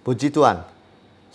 Puji Tuhan,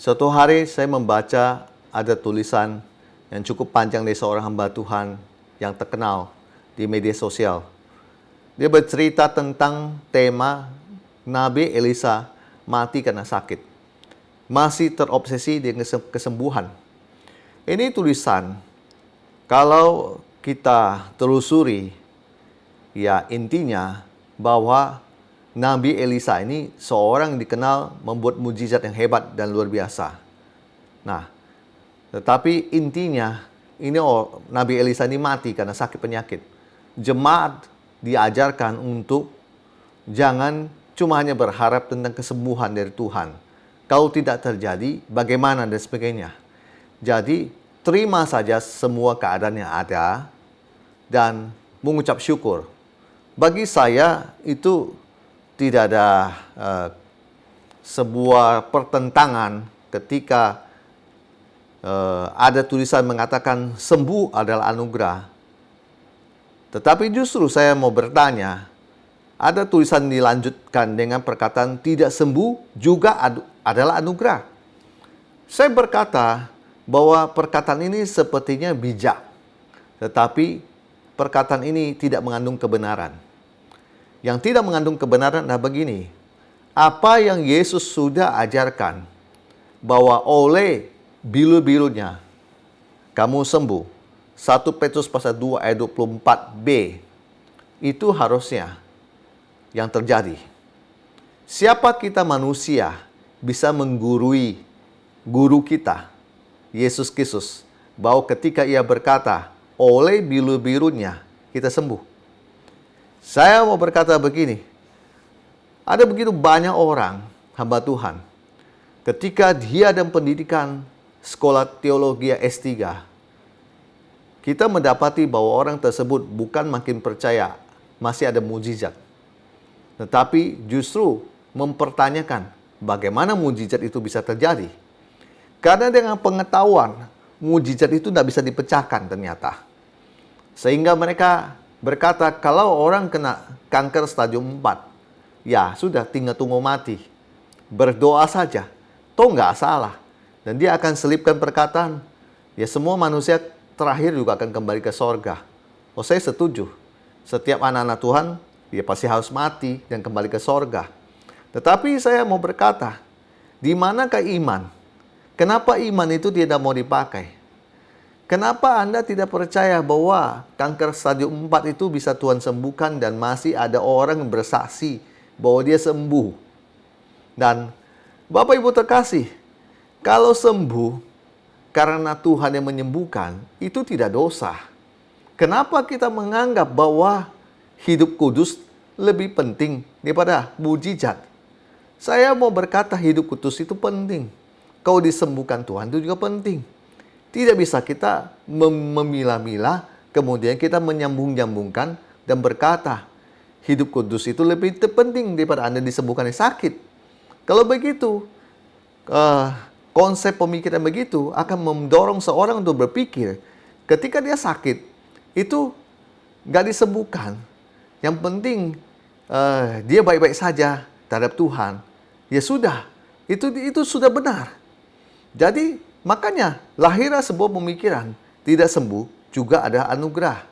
suatu hari saya membaca ada tulisan yang cukup panjang dari seorang hamba Tuhan yang terkenal di media sosial. Dia bercerita tentang tema Nabi Elisa mati karena sakit. Masih terobsesi dengan kesembuhan. Ini tulisan, kalau kita telusuri, ya intinya bahwa Nabi Elisa ini seorang dikenal membuat mujizat yang hebat dan luar biasa. Nah, tetapi intinya ini Nabi Elisa ini mati karena sakit penyakit. Jemaat diajarkan untuk jangan cuma hanya berharap tentang kesembuhan dari Tuhan. Kalau tidak terjadi, bagaimana dan sebagainya. Jadi, terima saja semua keadaan yang ada dan mengucap syukur. Bagi saya itu tidak ada sebuah pertentangan ketika ada tulisan mengatakan sembuh adalah anugerah. Tetapi justru saya mau bertanya, ada tulisan dilanjutkan dengan perkataan tidak sembuh juga adalah anugerah. Saya berkata bahwa perkataan ini sepertinya bijak, tetapi perkataan ini tidak mengandung kebenaran. Yang tidak mengandung kebenaran adalah begini. Apa yang Yesus sudah ajarkan, bahwa oleh bilu-bilunya kamu sembuh. 1 Petrus pasal 2 ayat 24b. Itu harusnya yang terjadi. Siapa kita manusia bisa menggurui guru kita, Yesus Kristus, bahwa ketika ia berkata, oleh bilu-bilunya kita sembuh. Saya mau berkata begini, ada begitu banyak orang, hamba Tuhan, ketika dia ada pendidikan sekolah teologi S3, kita mendapati bahwa orang tersebut bukan makin percaya masih ada mujizat, tetapi justru mempertanyakan bagaimana mujizat itu bisa terjadi. Karena dengan pengetahuan, mujizat itu tidak bisa dipecahkan ternyata. Sehingga mereka berkata, kalau orang kena kanker stadium 4, ya sudah tinggal tunggu mati. Berdoa saja, toh nggak salah. Dan dia akan selipkan perkataan, ya semua manusia terakhir juga akan kembali ke sorga. Oh, saya setuju. Setiap anak-anak Tuhan, dia pasti harus mati dan kembali ke sorga. Tetapi saya mau berkata, di manakah iman? Kenapa iman itu tidak mau dipakai? Kenapa Anda tidak percaya bahwa kanker stadium 4 itu bisa Tuhan sembuhkan dan masih ada orang yang bersaksi bahwa dia sembuh? Dan Bapak Ibu terkasih, kalau sembuh karena Tuhan yang menyembuhkan, itu tidak dosa. Kenapa kita menganggap bahwa hidup kudus lebih penting daripada mujizat? Saya mau berkata hidup kudus itu penting. Kau disembuhkan Tuhan itu juga penting. Tidak bisa kita memilah-milah, kemudian kita menyambung-nyambungkan dan berkata, hidup kudus itu lebih penting daripada Anda disembuhkan yang sakit. Kalau begitu, konsep pemikiran begitu akan mendorong seorang untuk berpikir, ketika dia sakit, itu nggak disembuhkan. Yang penting, dia baik-baik saja terhadap Tuhan. Ya sudah, itu sudah benar. Jadi, makanya lahirlah sebuah pemikiran, tidak sembuh juga ada anugerah.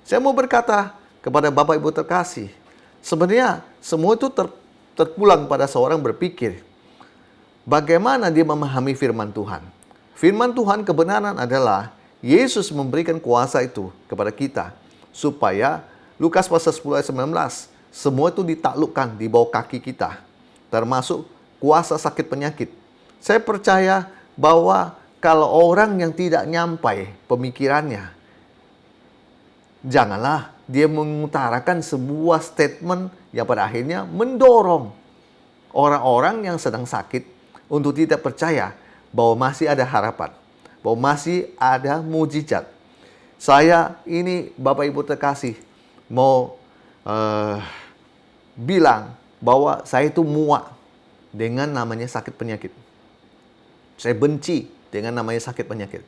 Saya mau berkata kepada Bapak Ibu terkasih, sebenarnya semua itu terpulang pada seorang berpikir, bagaimana dia memahami firman Tuhan. Firman Tuhan kebenaran adalah Yesus memberikan kuasa itu kepada kita, supaya Lukas pasal 10 ayat 19, semua itu ditaklukkan di bawah kaki kita, termasuk kuasa sakit penyakit. Saya percaya bahwa kalau orang yang tidak nyampai pemikirannya, janganlah dia mengutarakan sebuah statement yang pada akhirnya mendorong orang-orang yang sedang sakit untuk tidak percaya bahwa masih ada harapan, bahwa masih ada mujizat. Saya ini Bapak Ibu terkasih mau bilang bahwa saya itu muak dengan namanya sakit penyakit. Saya benci dengan namanya sakit penyakit.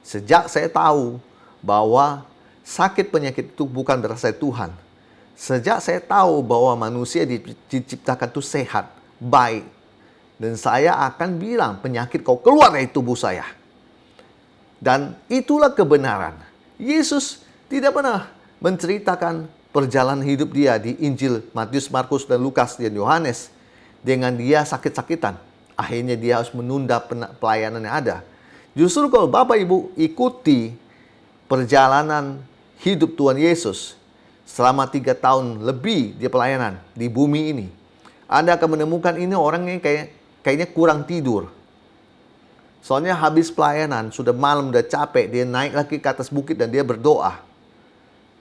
Sejak saya tahu bahwa sakit penyakit itu bukan berasal dari Tuhan. Sejak saya tahu bahwa manusia diciptakan itu sehat, baik. Dan saya akan bilang, penyakit kau keluar dari tubuh saya. Dan itulah kebenaran. Yesus tidak pernah menceritakan perjalanan hidup dia di Injil Matius, Markus, dan Lukas, dan Yohanes dengan dia sakit-sakitan. Akhirnya dia harus menunda pelayanan yang ada. Justru kalau Bapak Ibu ikuti perjalanan hidup Tuhan Yesus selama 3 tahun lebih di pelayanan di bumi ini, Anda akan menemukan ini orang yang kayaknya kurang tidur. Soalnya habis pelayanan, sudah malam, udah capek, dia naik lagi ke atas bukit dan dia berdoa.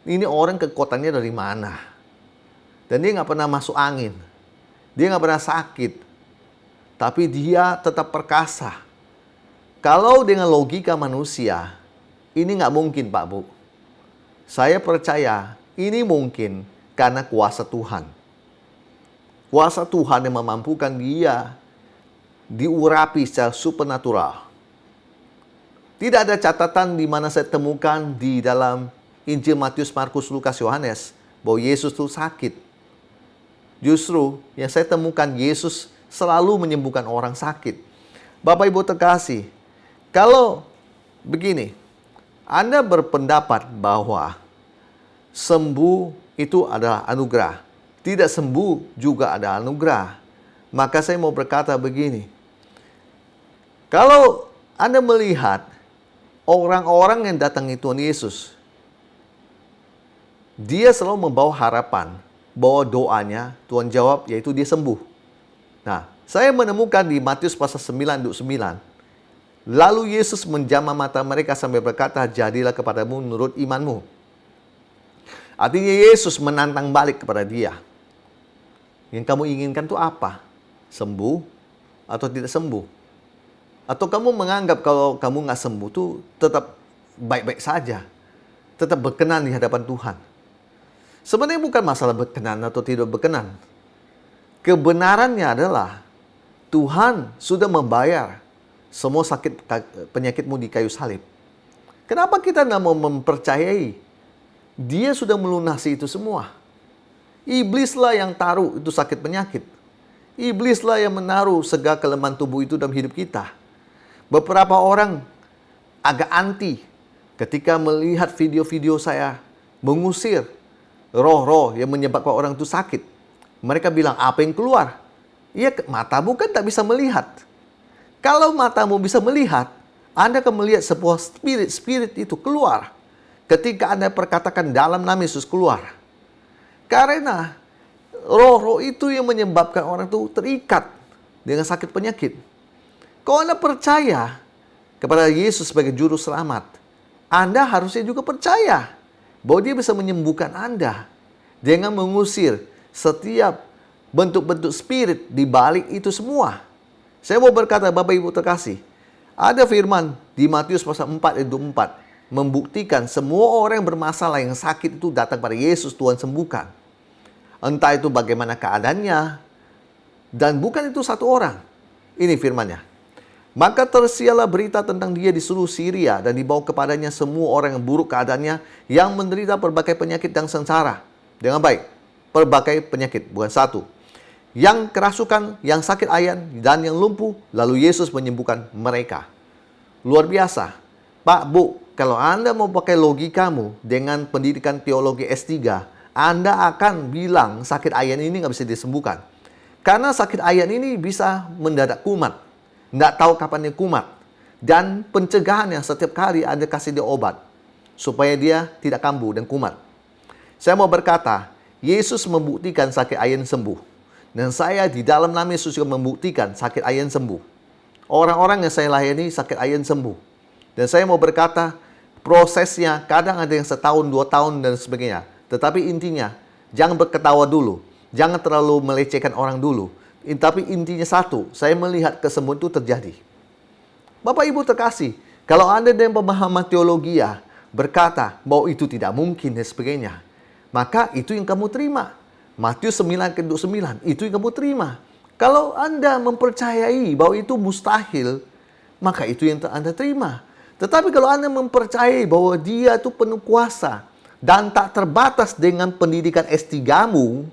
Ini orang kekuatannya dari mana? Dan dia nggak pernah masuk angin. Dia nggak pernah sakit. Tapi dia tetap perkasa. Kalau dengan logika manusia, ini nggak mungkin, Pak Bu. Saya percaya ini mungkin karena kuasa Tuhan. Kuasa Tuhan yang memampukan dia diurapi secara supernatural. Tidak ada catatan di mana saya temukan di dalam Injil Matius, Markus, Lukas, Yohanes bahwa Yesus itu sakit. Justru yang saya temukan, Yesus selalu menyembuhkan orang sakit. Bapak Ibu terkasih, kalau begini, Anda berpendapat bahwa sembuh itu adalah anugerah, tidak sembuh juga ada anugerah, maka saya mau berkata begini. Kalau Anda melihat orang-orang yang datangi Tuhan Yesus, dia selalu membawa harapan bahwa doanya Tuhan jawab, yaitu dia sembuh. Nah, saya menemukan di Matius pasal 9:9, lalu Yesus menjamah mata mereka sambil berkata, jadilah kepadamu menurut imanmu. Artinya Yesus menantang balik kepada dia. Yang kamu inginkan itu apa? Sembuh atau tidak sembuh? Atau kamu menganggap kalau kamu nggak sembuh tuh tetap baik-baik saja, tetap berkenan di hadapan Tuhan? Sebenarnya bukan masalah berkenan atau tidak berkenan. Kebenarannya adalah Tuhan sudah membayar semua sakit penyakitmu di kayu salib. Kenapa kita nggak mau mempercayai Dia sudah melunasi itu semua? Iblislah yang taruh itu sakit penyakit. Iblislah yang menaruh segala kelemahan tubuh itu dalam hidup kita. Beberapa orang agak anti ketika melihat video-video saya mengusir roh-roh yang menyebabkan orang itu sakit. Mereka bilang, apa yang keluar? Iya, matamu kan tak bisa melihat. Kalau matamu bisa melihat, Anda akan melihat sebuah spirit itu keluar. Ketika Anda perkatakan dalam nama Yesus keluar. Karena roh-roh itu yang menyebabkan orang itu terikat dengan sakit penyakit. Kalau Anda percaya kepada Yesus sebagai juru selamat, Anda harusnya juga percaya bahwa Dia bisa menyembuhkan Anda dengan mengusir setiap bentuk-bentuk spirit di balik itu semua. Saya mau berkata, Bapak Ibu terkasih, ada firman di Matius pasal 4 ayat 24 membuktikan semua orang yang bermasalah yang sakit itu datang pada Yesus, Tuhan sembuhkan. Entah itu bagaimana keadaannya, dan bukan itu satu orang. Ini firmannya. Maka tersiarlah berita tentang dia di seluruh Syria dan dibawa kepadanya semua orang yang buruk keadaannya, yang menderita berbagai penyakit dan sengsara. Dengan baik, berbagai penyakit, bukan satu. Yang kerasukan, yang sakit ayan, dan yang lumpuh, lalu Yesus menyembuhkan mereka. Luar biasa. Pak, Bu, kalau Anda mau pakai logikamu dengan pendidikan teologi S3, Anda akan bilang sakit ayan ini nggak bisa disembuhkan. Karena sakit ayan ini bisa mendadak kumat. Nggak tahu kapan dia kumat. Dan pencegahannya setiap kali Anda kasih dia obat. Supaya dia tidak kambuh dan kumat. Saya mau berkata, Yesus membuktikan sakit ayan sembuh. Dan saya di dalam nama Yesus juga membuktikan sakit ayan sembuh. Orang-orang yang saya layani sakit ayan sembuh. Dan saya mau berkata, prosesnya kadang ada yang setahun, 2 tahun dan sebagainya. Tetapi intinya, jangan berketawa dulu. Jangan terlalu melecehkan orang dulu. Tapi intinya satu, saya melihat kesembuhan itu terjadi. Bapak Ibu terkasih, kalau Anda dengan pemahaman teologi berkata bahwa itu tidak mungkin dan sebagainya, maka itu yang kamu terima. Matius 9:29, itu yang kamu terima. Kalau Anda mempercayai bahwa itu mustahil, maka itu yang Anda terima. Tetapi kalau Anda mempercayai bahwa Dia itu penuh kuasa dan tak terbatas dengan pendidikan S3-mu,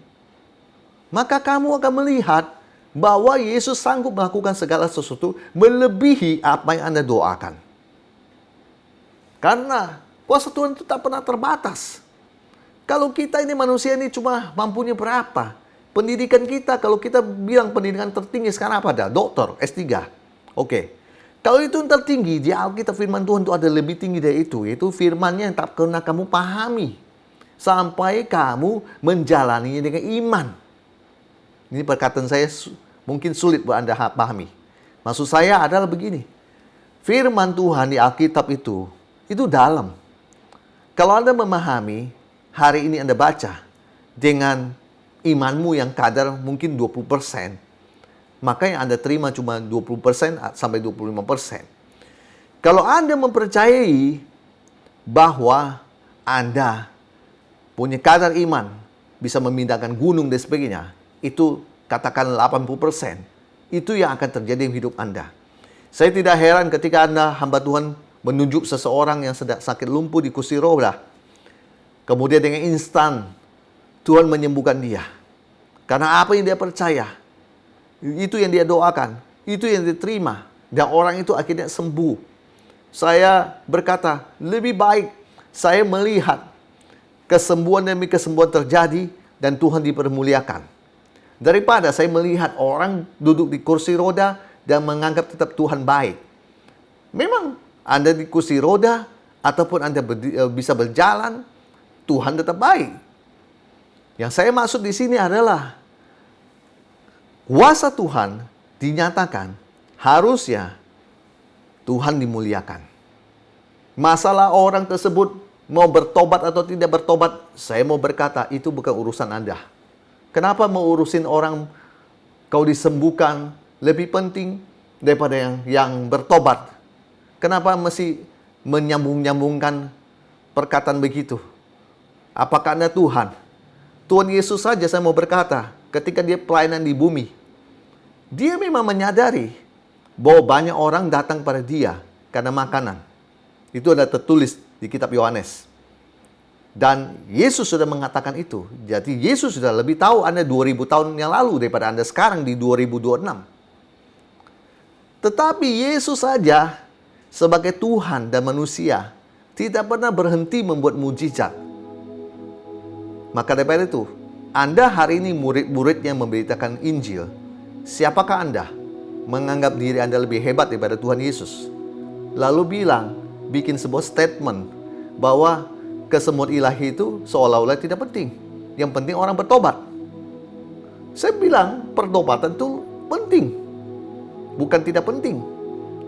maka kamu akan melihat bahwa Yesus sanggup melakukan segala sesuatu melebihi apa yang Anda doakan. Karena kuasa Tuhan itu tak pernah terbatas. Kalau kita ini manusia ini cuma mampunya berapa? Pendidikan kita, kalau kita bilang pendidikan tertinggi sekarang apa ada? Doktor, S3. Oke. Kalau itu yang tertinggi, di Alkitab firman Tuhan itu ada lebih tinggi dari itu. Yaitu firman-Nya yang tak pernah kamu pahami. Sampai kamu menjalaninya dengan iman. Ini perkataan saya mungkin sulit buat Anda pahami. Maksud saya adalah begini. Firman Tuhan di Alkitab itu dalam. Kalau Anda memahami, hari ini Anda baca dengan imanmu yang kadar mungkin 20%, maka yang Anda terima cuma 20% sampai 25%. Kalau Anda mempercayai bahwa Anda punya kadar iman, bisa memindahkan gunung dan sebagainya, itu katakan 80%. Itu yang akan terjadi di hidup Anda. Saya tidak heran ketika Anda, hamba Tuhan, menunjuk seseorang yang sedang sakit lumpuh di kursi roda. Kemudian dengan instan, Tuhan menyembuhkan dia. Karena apa yang dia percaya, itu yang dia doakan, itu yang diterima. Dan orang itu akhirnya sembuh. Saya berkata, lebih baik saya melihat kesembuhan demi kesembuhan terjadi dan Tuhan dipermuliakan, daripada saya melihat orang duduk di kursi roda dan menganggap tetap Tuhan baik. Memang Anda di kursi roda ataupun Anda bisa berjalan, Tuhan tetap baik. Yang saya maksud di sini adalah kuasa Tuhan dinyatakan, harusnya Tuhan dimuliakan. Masalah orang tersebut mau bertobat atau tidak bertobat, saya mau berkata itu bukan urusan Anda. Kenapa mau urusin orang kau disembuhkan lebih penting daripada yang bertobat? Kenapa mesti menyambung-nyambungkan perkataan begitu? Apakah Anda Tuhan? Tuhan Yesus saja saya mau berkata, ketika dia pelayanan di bumi, dia memang menyadari bahwa banyak orang datang pada dia karena makanan. Itu ada tertulis di kitab Yohanes. Dan Yesus sudah mengatakan itu. Jadi Yesus sudah lebih tahu Anda 2000 tahun yang lalu daripada Anda sekarang di 2026. Tetapi Yesus saja sebagai Tuhan dan manusia tidak pernah berhenti membuat mujizat. Maka daripada itu, Anda hari ini murid-muridnya memberitakan Injil. Siapakah Anda? Menganggap diri Anda lebih hebat daripada Tuhan Yesus. Lalu bikin sebuah statement bahwa kesembuhan ilahi itu seolah-olah tidak penting. Yang penting orang bertobat. Saya bilang pertobatan itu penting, bukan tidak penting.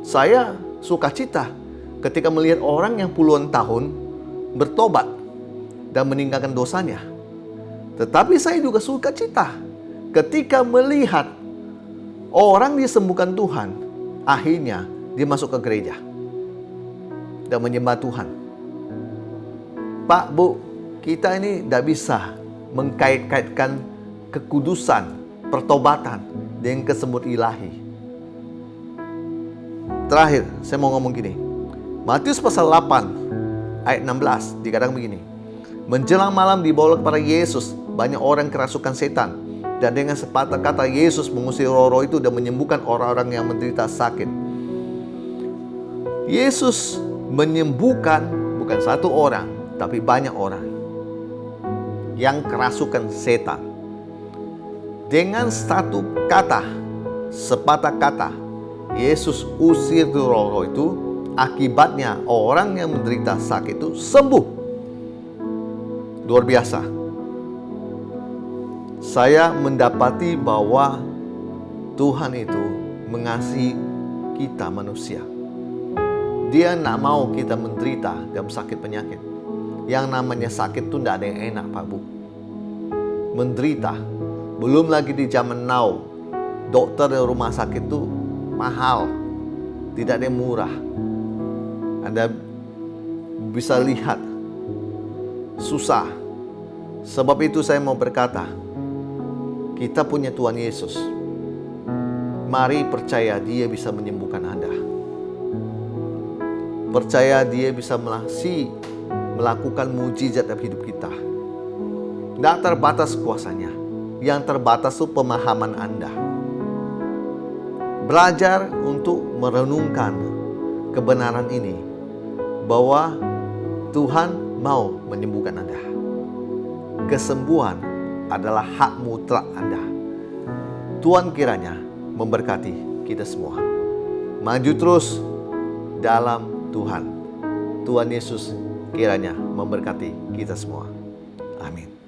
Saya sukacita ketika melihat orang yang puluhan tahun bertobat dan meninggalkan dosanya. Tetapi saya juga sukacita ketika melihat orang disembuhkan Tuhan, akhirnya dia masuk ke gereja dan menyembah Tuhan. Pak, Bu, kita ini tidak bisa mengkait-kaitkan kekudusan, pertobatan dengan kesembuhan ilahi. Terakhir, saya mau ngomong gini. Matius pasal 8, ayat 16, dikatakan begini. Menjelang malam dibawa kepada Yesus banyak orang kerasukan setan. Dan dengan sepatah kata Yesus mengusir roh-roh itu dan menyembuhkan orang-orang yang menderita sakit. Yesus menyembuhkan bukan satu orang, tapi banyak orang yang kerasukan setan. Dengan satu kata, sepatah kata, Yesus usir roh-roh itu. Akibatnya orang yang menderita sakit itu sembuh. Luar biasa. Saya mendapati bahwa Tuhan itu mengasihi kita manusia. Dia tidak mau kita menderita dalam sakit penyakit. Yang namanya sakit itu tidak ada yang enak, Pak Bu. Menderita. Belum lagi di zaman now, dokter dan rumah sakit itu mahal. Tidak ada yang murah. Anda bisa lihat susah. Sebab itu saya mau berkata, kita punya Tuhan Yesus. Mari percaya Dia bisa menyembuhkan Anda. Percaya Dia bisa melakukan mujizat dalam hidup kita. Tidak terbatas kuasanya. Yang terbatas itu pemahaman Anda. belajar untuk merenungkan kebenaran ini, bahwa Tuhan mau menyembuhkan Anda. Kesembuhan adalah hak mutlak Anda. Tuhan kiranya memberkati kita semua. Maju terus dalam Tuhan. Tuhan Yesus kiranya memberkati kita semua. Amin.